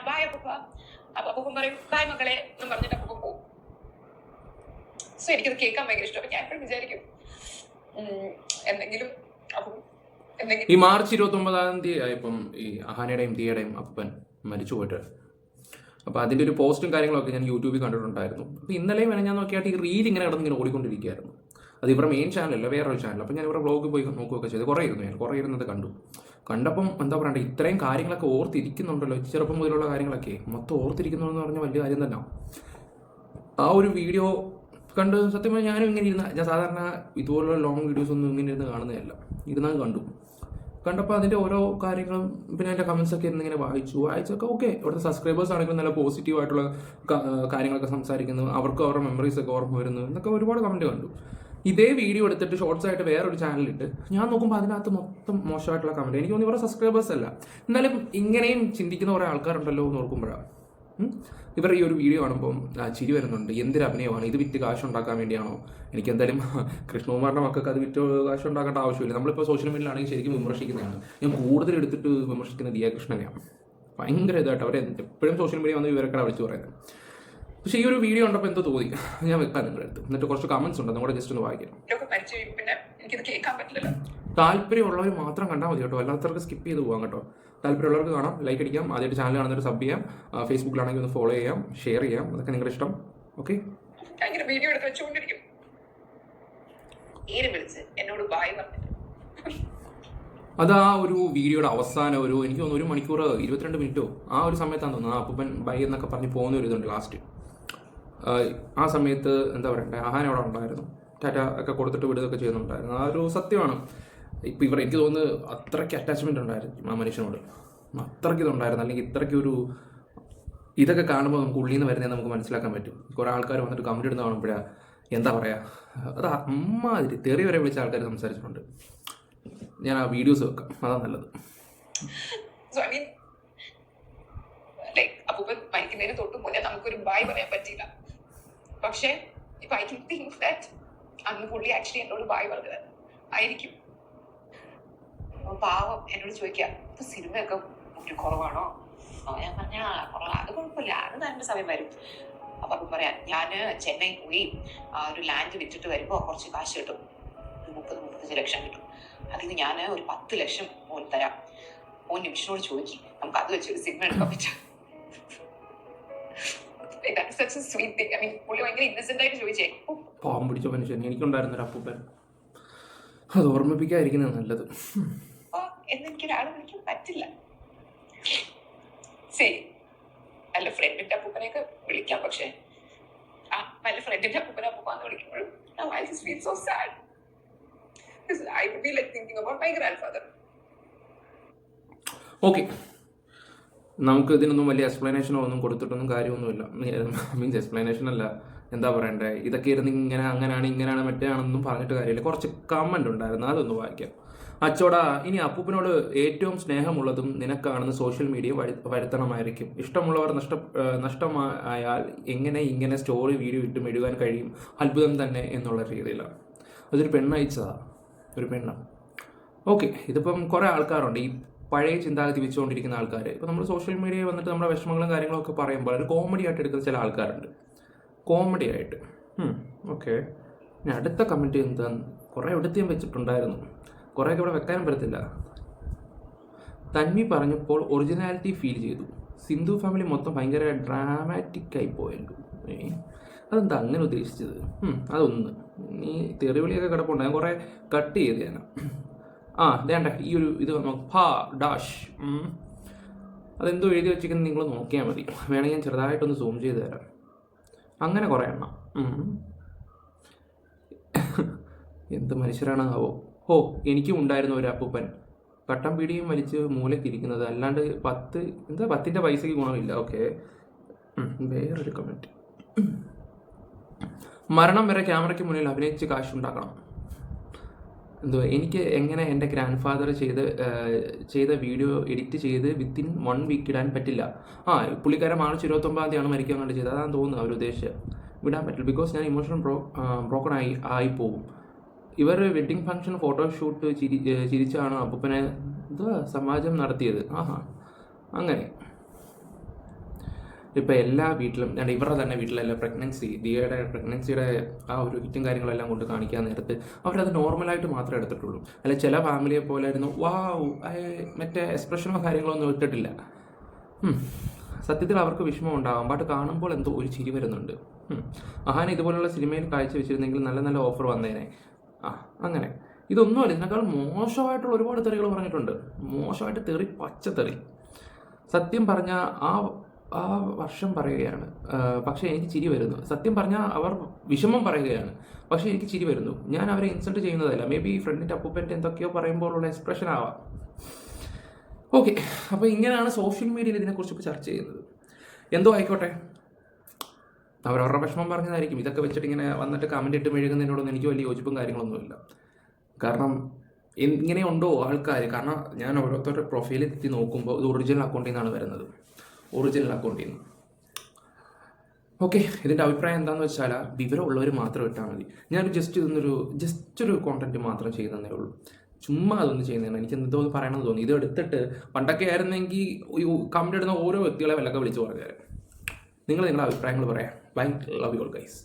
Bye അപ്പൂപ്പ. അപ്പൊ അപ്പൂപ്പൻ പറയും ബായ് മക്കളെ എന്ന് പറഞ്ഞിട്ട് അപ്പൂപ്പൻ പോകും. സോ എനിക്കത് കേൾക്കാൻ ഭയങ്കര ഇഷ്ടം. അപ്പൊ ഞാൻ എപ്പോഴും വിചാരിക്കും എന്തെങ്കിലും ഈ മാർച്ച് 29 ആയപ്പം ഈ അഹാനയുടെയും ദിയയുടെയും അപ്പൻ മരിച്ചു പോയിട്ട്. അപ്പോൾ അതിൻ്റെ ഒരു പോസ്റ്റും കാര്യങ്ങളൊക്കെ ഞാൻ യൂട്യൂബിൽ കണ്ടിട്ടുണ്ടായിരുന്നു. അപ്പോൾ ഇന്നലെയും ഞാൻ നോക്കിയായിട്ട് ഈ റീൽ ഇങ്ങനെ ഇങ്ങനെ ഓടിക്കൊണ്ടിരിക്കുകയായിരുന്നു. അത് ഇവരുടെ മെയിൻ ചാനലല്ല, വേറൊരു ചാനൽ. അപ്പോൾ ഞാൻ ഇവരുടെ വ്ളോഗിൽ പോയി നോക്കുകയൊക്കെ ചെയ്ത് കുറേ ഇരുന്നത് കണ്ടപ്പം എന്താ പറയണ്ടേ, ഇത്രയും കാര്യങ്ങളൊക്കെ ഓർത്തിരിക്കുന്നുണ്ടല്ലോ, ചെറുപ്പം മുതലുള്ള കാര്യങ്ങളൊക്കെ മൊത്തം ഓർത്തിരിക്കുന്നുണ്ടെന്ന് പറഞ്ഞാൽ വലിയ കാര്യം തന്നെ. ആ ഒരു വീഡിയോ കണ്ട് സത്യമായി ഞാനും ഇങ്ങനെ ഞാൻ സാധാരണ ഇതുപോലുള്ള ലോങ് വീഡിയോസ് ഒന്നും ഇങ്ങനെ ഇരുന്ന് കാണുന്നതല്ല, ഇരുന്നത് കണ്ടപ്പോൾ അതിൻ്റെ ഓരോ കാര്യങ്ങളും പിന്നെ അതിൻ്റെ കമൻസൊക്കെ ഇന്നിങ്ങനെ വായിച്ചൊക്കെ ഓക്കെ. ഇവിടുത്തെ സബ്സ്ക്രൈബേഴ്സ് ആണെങ്കിലും നല്ല പോസിറ്റീവായിട്ടുള്ള കാര്യങ്ങളൊക്കെ സംസാരിക്കുന്നു, അവർക്ക് അവരുടെ മെമ്മറീസൊക്കെ ഓർമ്മ വരുന്നു എന്നൊക്കെ ഒരുപാട് കമൻറ്റ് കണ്ടു. ഇതേ വീഡിയോ എടുത്തിട്ട് ഷോർട്സ് ആയിട്ട് വേറൊരു ചാനലിട്ട് ഞാൻ നോക്കുമ്പോൾ അതിനകത്ത് മൊത്തം മോശമായിട്ടുള്ള കമൻറ്റ്. എനിക്ക് തോന്നി ഇവരുടെ സബ്സ്ക്രൈബേഴ്സ് അല്ല, എന്നാലും ഇങ്ങനെയും ചിന്തിക്കുന്ന കുറേ ആൾക്കാരുണ്ടല്ലോ എന്ന് ഓർക്കുമ്പോഴാണ് ഇവർ ഈ ഒരു വീഡിയോ കാണുമ്പോൾ ചിരി വരുന്നുണ്ട്. എന്തൊരു അഭിനയമാണ് ഇത്, വിറ്റ് കാശുണ്ടാക്കാൻ വേണ്ടിയാണോ? എനിക്ക് എന്തായാലും കൃഷ്ണകുമാറിൻ്റെ മക്കൾക്ക് അത് വിറ്റ് കാശുണ്ടാക്കേണ്ട ആവശ്യമില്ല. നമ്മളിപ്പോൾ സോഷ്യൽ മീഡിയയിലാണെങ്കിൽ ശരിക്കും വിമർശിക്കുന്നതാണ്. ഞാൻ കൂടുതൽ എടുത്തിട്ട് വിമർശിക്കുന്ന ദിയാകൃഷ്ണനെയാണ്. ഭയങ്കര ഇതായിട്ട് അവരെ എപ്പോഴും സോഷ്യൽ മീഡിയ വന്ന് ഇവരൊക്കെ വിളിച്ചു പറയുന്നത്. പക്ഷേ ഈ ഒരു വീഡിയോ കണ്ടപ്പോൾ എന്തോ തോന്നി, ഞാൻ വെക്കാൻ നിങ്ങളുടെ അടുത്ത്. എന്നിട്ട് കുറച്ച് കമൻസ് ഉണ്ട്, നമ്മുടെ ജസ്റ്റ് ഒന്ന് വായിക്കാം. താല്പര്യമുള്ളവർ മാത്രം കണ്ടാൽ മതി കേട്ടോ, അല്ലാത്തവർക്ക് സ്കിപ്പ് ചെയ്ത് പോകാം കേട്ടോ. താല്പര്യമുള്ളവർക്ക് കാണാം, ലൈക്ക് അടിക്കാം, ആദ്യമായിട്ട് ചാനൽ കാണുന്നവർ സബ് ചെയ്യാം, ഫേസ്ബുക്കിലാണെങ്കിൽ ഒന്ന് ഫോളോ ചെയ്യാം, ഷെയർ ചെയ്യാം, അതൊക്കെ നിങ്ങളുടെ ഇഷ്ടം. ഓക്കെ, വീഡിയോ എടുത്ത് വെച്ചുകൊണ്ടിരിക്കും. എന്നോട് ബായ് പറഞ്ഞു. അത് ആ ഒരു വീഡിയോയുടെ അവസാനം എനിക്ക് തോന്നുന്നു 1 മണിക്കൂർ 22 മിനിറ്റോ ആ ഒരു സമയത്താണെന്ന് തോന്നുന്നു. ആ അപ്പൂപ്പൻ ബൈ എന്നൊക്കെ പറഞ്ഞ് പോകുന്ന ഒരു ഇതുണ്ട് ലാസ്റ്റ്. ആ സമയത്ത് എന്താ പറയണ്ടേ, അഹാൻ അവിടെ ഉണ്ടായിരുന്നു, ടാറ്റ ഒക്കെ കൊടുത്തിട്ട് വിടുകയൊക്കെ ചെയ്യുന്നുണ്ടായിരുന്നു. ആ ഒരു സത്യമാണ്. ഇപ്പം എനിക്ക് തോന്നുന്നു അത്രയ്ക്ക് അറ്റാച്ച്മെൻ്റ് ഉണ്ടായിരുന്നു ആ മനുഷ്യനോട്, അത്രയ്ക്ക് ഇതുണ്ടായിരുന്നു. അല്ലെങ്കിൽ ഇത്രയ്ക്ക് ഇതൊക്കെ കാണുമ്പോൾ നമുക്ക് ഉള്ളിൽ നിന്ന് വരുന്നത് നമുക്ക് മനസ്സിലാക്കാൻ പറ്റും. കുറേ ആൾക്കാർ വന്നിട്ട് കമൻറ്റ് ഇടുന്ന കാണുമ്പോഴാണ് എന്താ പറയുക, അത് അമ്മാതിരി തെറി വരെ വിളിച്ച ആൾക്കാർ സംസാരിച്ചിട്ടുണ്ട്. ഞാൻ ആ വീഡിയോസ് വെക്കാം, അതാ നല്ലത്. അപ്പൂപ്പൻ മരിക്കുന്നതിന് തൊട്ട് മുന്നേ നമുക്കൊരു ബായ് പറയാൻ പറ്റില്ല. പക്ഷേ ഇപ്പൊ ഐ തിങ്ക് ദാറ്റ് അന്ന് പുള്ളി ആക്ച്വലി എന്നോട് ബായ് പറഞ്ഞത് ആയിരിക്കും. പാവം എന്നോട് ചോദിക്കുക, ഇപ്പൊ സിനിമയൊക്കെ ഒരു കുറവാണോ? ഞാൻ പറഞ്ഞ കുറവാ, അത് കുഴപ്പമില്ല, അത് നല്ല സമയം വരും. അപ്പൊ അപ്പം പറയാം, ഞാന് ചെന്നൈ പോയി ഒരു ലാൻഡ് വിറ്റിട്ട് വരുമ്പോ കുറച്ച് കാശ് കിട്ടും, 30-35 ലക്ഷം കിട്ടും. അതിന് ഞാൻ ഒരു 10 ലക്ഷം ഓൻ തരാം. ഓൻ നിമിഷനോട് ചോദിക്കും, നമുക്ക് അത് വെച്ചൊരു സിനിമ എടുക്കാൻ പറ്റും. പാവം പിടിച്ച മനുഷ്യൻ. എനിക്കുണ്ടായിരുന്നൊരു അപ്പൂപ്പൻ, അത് ഓർമ്മിപ്പിക്കാതിരിക്കുന്നത് നല്ലത്. എന്നെനിക്കൊരാൾ വിളിക്കാൻ പറ്റില്ല. ശരി, നല്ല ഫ്രണ്ടിന്റെ അപ്പൂപ്പനെയൊക്കെ വിളിക്കാം, പക്ഷെ നല്ല ഫ്രണ്ടിന്റെ അപ്പൂപ്പനെ അപ്പൂപ്പാന്ന് വിളിക്കുമ്പോഴും I just feel so sad. I would be like thinking about my grandfather. Okay, നമുക്ക് ഇതിനൊന്നും വലിയ എക്സ്പ്ലനേഷനോ ഒന്നും കൊടുത്തിട്ടൊന്നും കാര്യമൊന്നുമില്ല. മീൻസ് എക്സ്പ്ലനേഷൻ അല്ല, എന്താ പറയണ്ടേ, ഇതൊക്കെ ഇരുന്ന് ഇങ്ങനെ അങ്ങനെയാണ് ഇങ്ങനെയാണ് മറ്റേയാണെന്നും പറഞ്ഞിട്ട് കാര്യമില്ല. കുറച്ച് കമൻ്റ് ഉണ്ടായിരുന്നു, അതൊന്ന് വായിക്കാം. അച്ചോടാ, ഇനി അപ്പൂപ്പനോട് ഏറ്റവും സ്നേഹമുള്ളതും നിനക്കാണെന്ന് സോഷ്യൽ മീഡിയ വരുത്തണമായിരിക്കും. ഇഷ്ടമുള്ളവർ നഷ്ടമായാൽ എങ്ങനെ ഇങ്ങനെ സ്റ്റോറി വീഡിയോ ഇട്ട് മെഴുകാൻ കഴിയും, അത്ഭുതം തന്നെ എന്നുള്ള രീതിയിലാണ്. അതൊരു പെണ്ണയച്ചതാ, ഒരു പെണ്ണാണ്. ഓക്കെ, ഇതിപ്പം കുറേ ആൾക്കാരുണ്ട് ഈ പഴയ ചിന്താഗതി വെച്ചുകൊണ്ടിരിക്കുന്ന ആൾക്കാർ. ഇപ്പോൾ നമ്മൾ സോഷ്യൽ മീഡിയയിൽ വന്നിട്ട് നമ്മുടെ വിഷമങ്ങളും കാര്യങ്ങളൊക്കെ പറയുമ്പോൾ ഒരു കോമഡി ആയിട്ട് എടുക്കുന്ന ചില ആൾക്കാരുണ്ട്, കോമഡി ആയിട്ട്. ഓക്കെ, ഞാൻ അടുത്ത കമൻറ്റ് എന്താന്ന് കുറേ എടുത്ത് ഞാൻ വെച്ചിട്ടുണ്ടായിരുന്നു, കുറേയൊക്കെ ഇവിടെ വെക്കാനും പറ്റത്തില്ല. തന്വി പറഞ്ഞപ്പോൾ ഒറിജിനാലിറ്റി ഫീൽ ചെയ്തു. സിന്ധു ഫാമിലി മൊത്തം ഭയങ്കര ഡ്രാമാറ്റിക്കായി പോയല്ലോ. അതെന്താ അങ്ങനെ ഉദ്ദേശിച്ചത്? അതൊന്ന് ഈ തെറിവിളിയൊക്കെ കിടപ്പുണ്ട്, ഞാൻ കുറേ കട്ട് ചെയ്ത് ഞാൻ. വേണ്ട ഈ ഒരു ഇത് ഡാഷ് അതെന്തോ എഴുതി വെച്ചിരിക്കുന്നത് നിങ്ങൾ നോക്കിയാൽ മതി. വേണമെങ്കിൽ ഞാൻ ചെറുതായിട്ടൊന്ന് സൂം ചെയ്ത് തരാം. അങ്ങനെ കുറേ എണ്ണം. എന്ത് മനുഷ്യരാണ് ആവോ. എനിക്കും ഉണ്ടായിരുന്നു ഒരു അപ്പൂപ്പൻ, കട്ടൻ പീടിയും വലിച്ച് മൂലക്കിരിക്കുന്നത്, അല്ലാണ്ട് 10ൻ്റെ പൈസയ്ക്ക് ഗുണമില്ല. ഓക്കെ, വേറൊരു കമൻറ്റ്, മരണം വരെ ക്യാമറയ്ക്ക് മുന്നിൽ അഭിനയിച്ച് കാശുണ്ടാക്കണം. എനിക്ക് എങ്ങനെ എൻ്റെ ഗ്രാൻഡ് ഫാദർ ചെയ്ത വീഡിയോ എഡിറ്റ് ചെയ്ത് വിത്തിൻ 1 വീക്ക് ഇടാൻ പറ്റില്ല? പുള്ളിക്കാരൻ മാർച്ച് 29 മരിക്കാൻ വേണ്ടി ചെയ്തത്, അതാണ് തോന്നുന്നത് അവർ ഉദ്ദേശിച്ചത്. വിടാൻ പറ്റില്ല, ബിക്കോസ് ഞാൻ ഇമോഷണൽ ബ്രോക്കൺ ആയി പോകും. ഇവർ വെഡ്ഡിങ് ഫംഗ്ഷൻ ഫോട്ടോഷൂട്ട് ചിരിച്ചാണ് അപ്പൂപ്പനെ സമാജം നടത്തിയത്. അങ്ങനെ ഇപ്പോൾ എല്ലാ വീട്ടിലും ഞാൻ ഇവരുടെ തന്നെ വീട്ടിലെല്ലാം ദിയയുടെ പ്രഗ്നൻസിയുടെ ആ ഒരു ഹിറ്റും കാര്യങ്ങളെല്ലാം കൊണ്ട് കാണിക്കാൻ നേരത്ത് അവരത് നോർമലായിട്ട് മാത്രമേ എടുത്തിട്ടുള്ളൂ. അല്ല ചില ഫാമിലിയെ പോലെ ആയിരുന്നു വാവ് മറ്റേ എക്സ്പ്രഷനോ കാര്യങ്ങളൊന്നും ഇട്ടിട്ടില്ല. സത്യത്തിൽ അവർക്ക് വിഷമം ഉണ്ടാകും, ബട്ട് കാണുമ്പോൾ എന്തോ ഒരു ചിരി വരുന്നുണ്ട്. അഹാന ഇതുപോലുള്ള സിനിമയിൽ കാഴ്ച വെച്ചിരുന്നെങ്കിൽ നല്ല നല്ല ഓഫർ വന്നേനെ. അങ്ങനെ ഇതൊന്നുമല്ല, ഇതിനേക്കാൾ മോശമായിട്ടുള്ള ഒരുപാട് തെറികൾ പറഞ്ഞിട്ടുണ്ട്. മോശമായിട്ട് തെറി, പച്ചത്തെറി. സത്യം പറഞ്ഞാൽ ആ വർഷം പറയുകയാണ്, പക്ഷേ എനിക്ക് ചിരി വരുന്നു. സത്യം പറഞ്ഞാൽ അവർ വിഷമം പറയുകയാണ്, പക്ഷേ എനിക്ക് ചിരി വരുന്നു. ഞാൻ അവരെ ഇൻസൾട്ട് ചെയ്യുന്നതല്ല. മേ ബി ഫ്രണ്ടിൻ്റെ അപ്പൂപ്പൻ്റെ എന്തൊക്കെയോ പറയുമ്പോഴുള്ള എക്സ്പ്രഷൻ ആവാം. ഓക്കെ, അപ്പോൾ ഇങ്ങനെയാണ് സോഷ്യൽ മീഡിയയിൽ ഇതിനെക്കുറിച്ചൊക്കെ ചർച്ച ചെയ്യുന്നത്. എന്തോ ആയിക്കോട്ടെ, അവരവരുടെ വിഷമം പറഞ്ഞതായിരിക്കും. ഇതൊക്കെ വെച്ചിട്ട് ഇങ്ങനെ വന്നിട്ട് കമൻറ്റ് ഇട്ട് മെഴുകുന്നതിനോടൊന്നും എനിക്ക് വലിയ യോജിപ്പും കാര്യങ്ങളൊന്നുമില്ല. കാരണം ഇങ്ങനെയുണ്ടോ ആൾക്കാർ? കാരണം ഞാൻ ഓരോരുത്തരുടെ പ്രൊഫൈലിൽ എത്തി നോക്കുമ്പോൾ ഇത് ഒറിജിനൽ അക്കൗണ്ടിൽ നിന്നാണ് വരുന്നത്, ഒറിജിനൽ അക്കൗണ്ടിൽ നിന്ന്. ഓക്കെ, ഇതിൻ്റെ അഭിപ്രായം എന്താണെന്ന് വെച്ചാൽ വിവരമുള്ളവർ മാത്രം ഇട്ടാൽ മതി. ഞാൻ ജസ്റ്റ് ഒരു കോണ്ടന്റ് മാത്രം ചെയ്യുന്നതേ ഉള്ളൂ. ചുമ്മാ അതൊന്നും ചെയ്യുന്നതാണ്. എനിക്ക് എന്തോ പറയണമെന്ന് തോന്നി. ഇത് എടുത്തിട്ട് പണ്ടൊക്കെ ആയിരുന്നെങ്കിൽ കമന്റ് ഇടുന്ന ഓരോ വ്യക്തികളെ വല്ലൊക്കെ വിളിച്ച് പറഞ്ഞുതരാം. നിങ്ങൾ നിങ്ങളുടെ അഭിപ്രായങ്ങൾ പറയാം. Bye, love you all guys.